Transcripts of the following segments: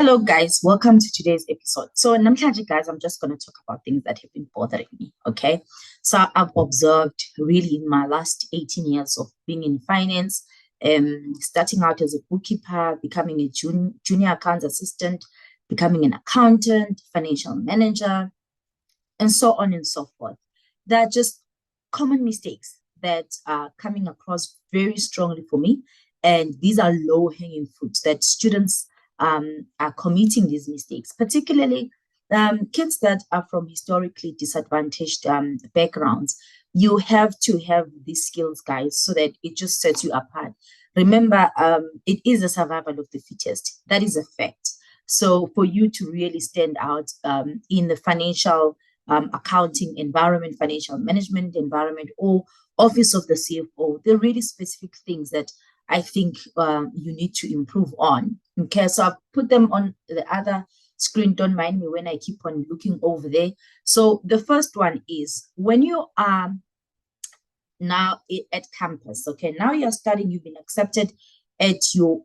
Hello, guys. Welcome to today's episode. So, namhlanje, guys, I'm just going to talk about things that have been bothering me. Okay. So, I've observed really in my last 18 years of being in finance, starting out as a bookkeeper, becoming a junior accounts assistant, becoming an accountant, financial manager, and so on and so forth. They're just common mistakes that are coming across very strongly for me. And these are low hanging fruits that students are committing these mistakes, particularly kids that are from historically disadvantaged backgrounds. You have to have these skills, guys, so that it just sets you apart. Remember, it is a survival of the fittest. That is a fact. So for you to really stand out in the financial accounting environment, financial management environment, or office of the CFO, they're really specific things that I think you need to improve on. Okay, so I've put them on the other screen. Don't mind me when I keep on looking over there. So the first one is when you are now at campus, okay, now you're studying, you've been accepted at your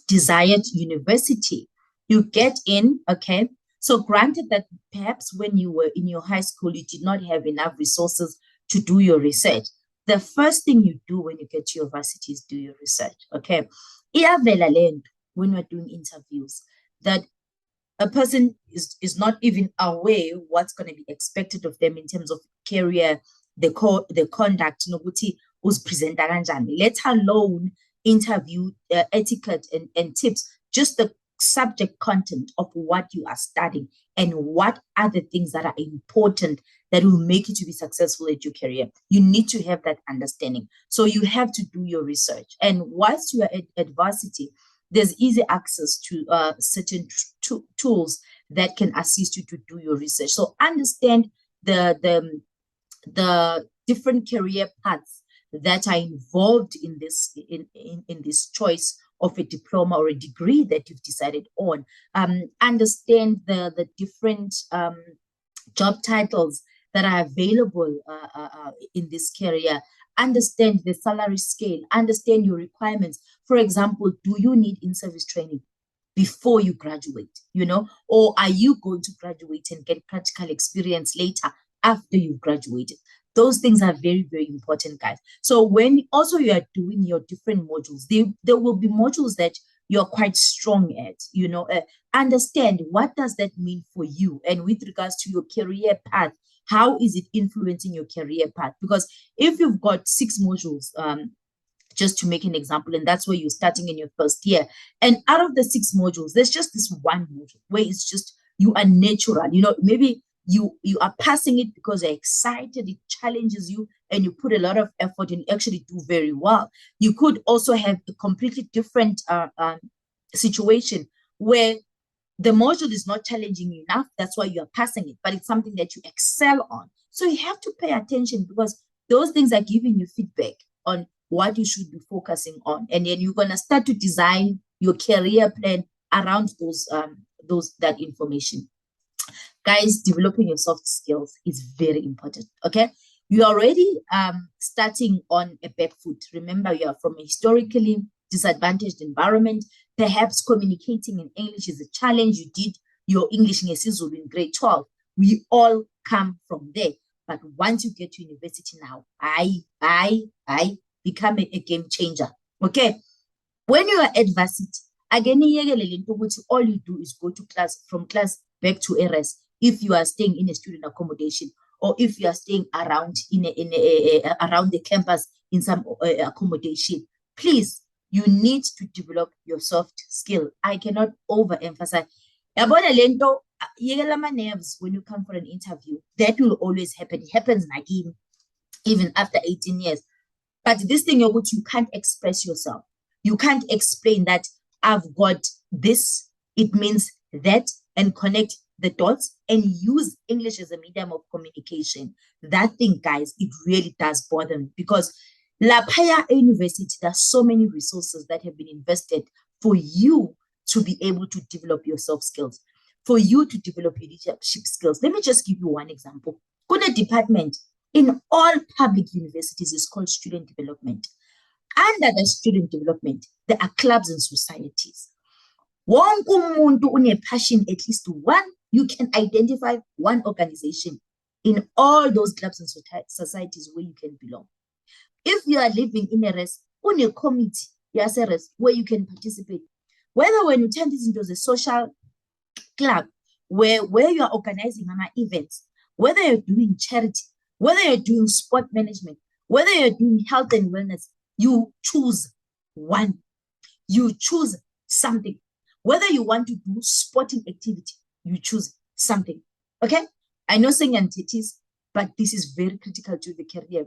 desired university. You get in, okay. So granted that perhaps when you were in your high school, you did not have enough resources to do your research. The first thing you do when you get to university is do your research, okay? When we're doing interviews, that a person is not even aware what's going to be expected of them in terms of career, the conduct, who's presenter kanjani, let alone interview etiquette and tips, just the subject content of what you are studying and what are the things that are important that will make you to be successful at your career. You need to have that understanding. So you have to do your research. And whilst you are at varsity, there's easy access to certain tools that can assist you to do your research. So understand the different career paths that are involved in this choice of a diploma or a degree that you've decided on. Understand the different job titles that are available in this career. Understand the salary scale, understand your requirements. For example, do you need in-service training before you graduate, or are you going to graduate and get practical experience later after you've graduated? Those things are very, very important, guys. So when also you are doing your different modules, there will be modules that you're quite strong at, understand what does that mean for you, and with regards to your career path, how is it influencing your career path? Because if you've got 6 modules, just to make an example, and that's where you're starting in your first year, and out of the 6 modules, there's just this one module where it's just you are natural, maybe you are passing it because you're excited, it challenges you, and you put a lot of effort and you actually do very well. You could also have a completely different situation where the module is not challenging you enough, that's why you are passing it, but it's something that you excel on. So you have to pay attention, because those things are giving you feedback on what you should be focusing on, and then you're going to start to design your career plan around that information. Guys, developing your soft skills is very important, okay? You're already starting on a back foot. Remember, you are from a historically disadvantaged environment. Perhaps communicating in English is a challenge. You did your English ngesizulu in grade 12. We all come from there. But once you get to university now, I become a game changer, okay? When you are at varsity, again, all you do is go to class, from class back to ARS, if you are staying in a student accommodation, or if you are staying around around the campus in some accommodation. Please, you need to develop your soft skill. I cannot overemphasize. Nerves when you come for an interview, that will always happen. It happens even after 18 years. But this thing, you can't express yourself. You can't explain that I've got this, it means that, and connect the dots and use English as a medium of communication. That thing, guys, it really does bother me, because La Paya University, there are so many resources that have been invested for you to be able to develop your soft skills, for you to develop your leadership skills. Let me just give you one example. Kuna department in all public universities is called student development. Under the student development, there are clubs and societies. Wonke umuntu une-passion, at least one. You can identify one organization in all those clubs and societies where you can belong. If you are living in a res, une-committee yase-res where you can participate. Whether when you turn this into a social club where you are organizing events, whether you're doing charity, whether you're doing sport management, whether you're doing health and wellness, you choose one. You choose something. Whether you want to do sporting activity, you choose something. Okay? I know saying entities, but this is very critical to the career.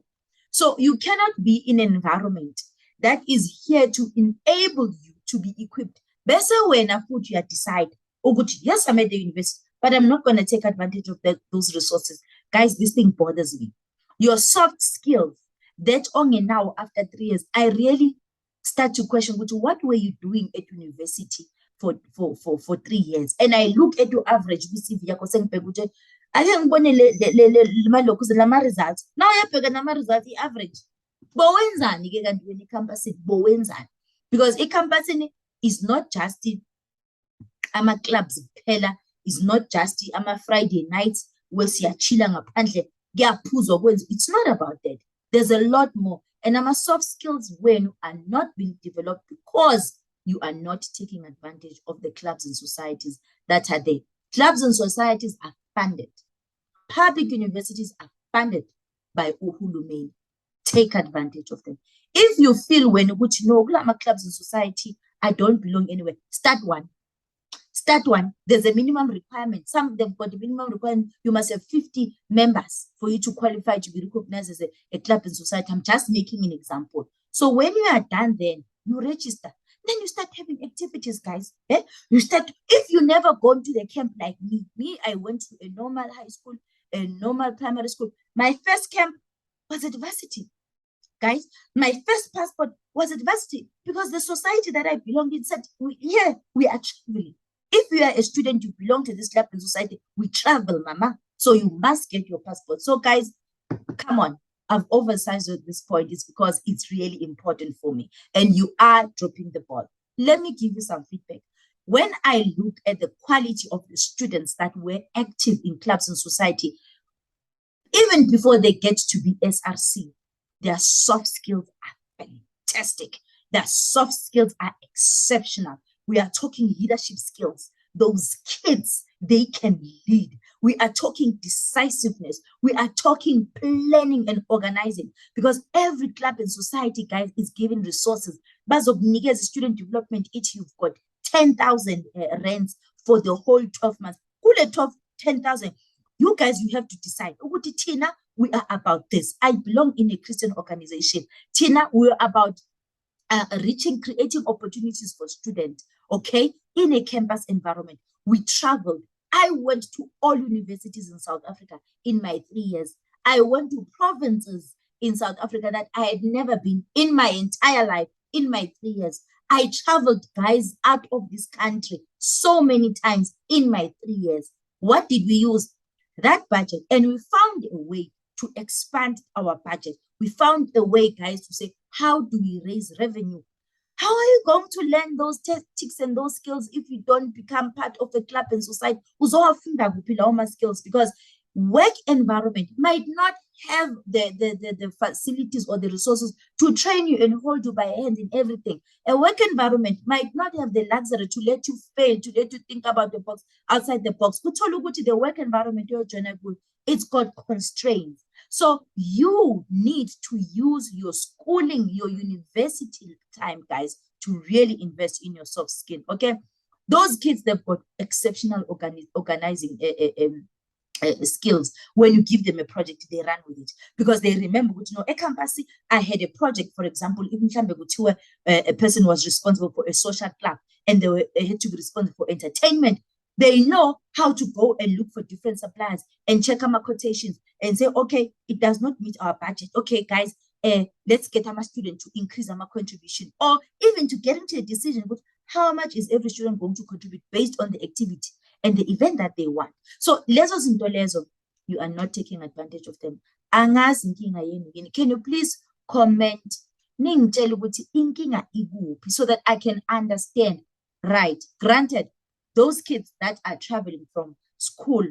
So you cannot be in an environment that is here to enable you to be equipped. Better when you decide, oh, good, yes, I'm at the university, but I'm not going to take advantage of those resources. Guys, this thing bothers me. Your soft skills, that only now after 3 years, I really start to question, what were you doing at university for 3 years? And I look at your average CV yakho sengibheka ukuthi ake ngibone le lama results. Now uyabheka nama results i-average. Bowenzani ke kanti wena ecampusini? Bowenzani? Because ecampusini is not just ama clubs kuphela, is not just ama Friday nights where siyachilla ngaphandle kuyaphuzwa kwenza. It's not about that. There's a lot more. And our soft skills when are not being developed because you are not taking advantage of the clubs and societies that are there. Clubs and societies are funded. Public universities are funded by uhulumeni. Take advantage of them. If you feel when you know clubs and society, I don't belong anywhere, start one. Start one. There's a minimum requirement. Some of them got the minimum requirement. You must have 50 members for you to qualify to be recognized as a club and society. I'm just making an example. So when you are done, then you register. Then you start having activities, guys. Eh? You start, if you never gone to the camp like me, I went to a normal high school, a normal primary school. My first camp was at varsity. Guys, my first passport was at varsity because the society that I belonged in said, we are traveling. If you are a student, you belong to this club and society, we travel, mama. So you must get your passport. So guys, come on. I've oversized at this point. It's because it's really important for me. And you are dropping the ball. Let me give you some feedback. When I look at the quality of the students that were active in clubs and society, even before they get to be SRC, their soft skills are fantastic. Their soft skills are exceptional. We are talking leadership skills. Those kids, they can lead. We are talking decisiveness. We are talking planning and organizing because every club and society, guys, is giving resources. Bazobnikeza student development, each you've got 10,000 rands for the whole 12 months. Kule 10,000. You guys, you have to decide. Tina, we are about this. I belong in a Christian organization. Tina, we're about creating opportunities for students, okay, in a campus environment. We traveled. I went to all universities in South Africa in my 3 years. I went to provinces in South Africa that I had never been in my entire life, in my 3 years. I traveled, guys, out of this country so many times in my 3 years. What did we use? That budget. And we found a way to expand our budget. We found a way, guys, to say, how do we raise revenue? How are you going to learn those tactics and those skills if you don't become part of a club and society? Skills, because work environment might not have the facilities or the resources to train you and hold you by hand in everything. A work environment might not have the luxury to let you fail, to let you think about the box, outside the box. The work environment, it's got constraints. So you need to use your schooling, your university time, guys, to really invest in your soft skill, okay? Those kids, they've got exceptional organizing skills. When you give them a project, they run with it because they remember, a campus, I had a project, for example, even a person was responsible for a social club and they had to be responsible for entertainment. They know how to go and look for different suppliers and check our quotations and say, okay, it does not meet our budget. Okay, guys, let's get our student to increase our contribution, or even to get into a decision with how much is every student going to contribute based on the activity and the event that they want. So you are not taking advantage of them. Can you please comment so that I can understand right? Granted, those kids that are traveling from school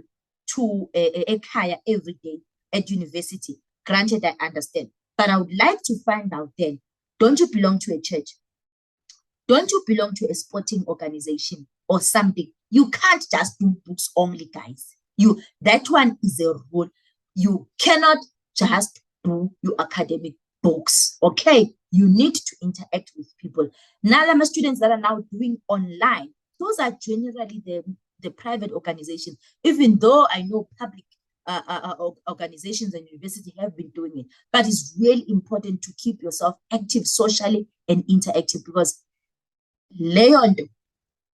to Ekaya every day at university, granted, I understand. But I would like to find out then, don't you belong to a church? Don't you belong to a sporting organization or something? You can't just do books only, guys. That one is a rule. You cannot just do your academic books. Okay. You need to interact with people. Now, my students that are now doing online, those are generally the private organizations, even though I know public organizations and universities have been doing it. But it's really important to keep yourself active socially and interactive because leyo nto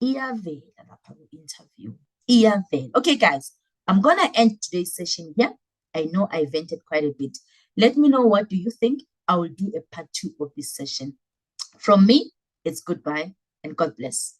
iyavela lapha ku-interview iyavela. Okay, guys, I'm gonna end today's session here. I know I vented quite a bit. Let me know, what do you think? I will do a part 2 of this session. From me, it's goodbye and God bless.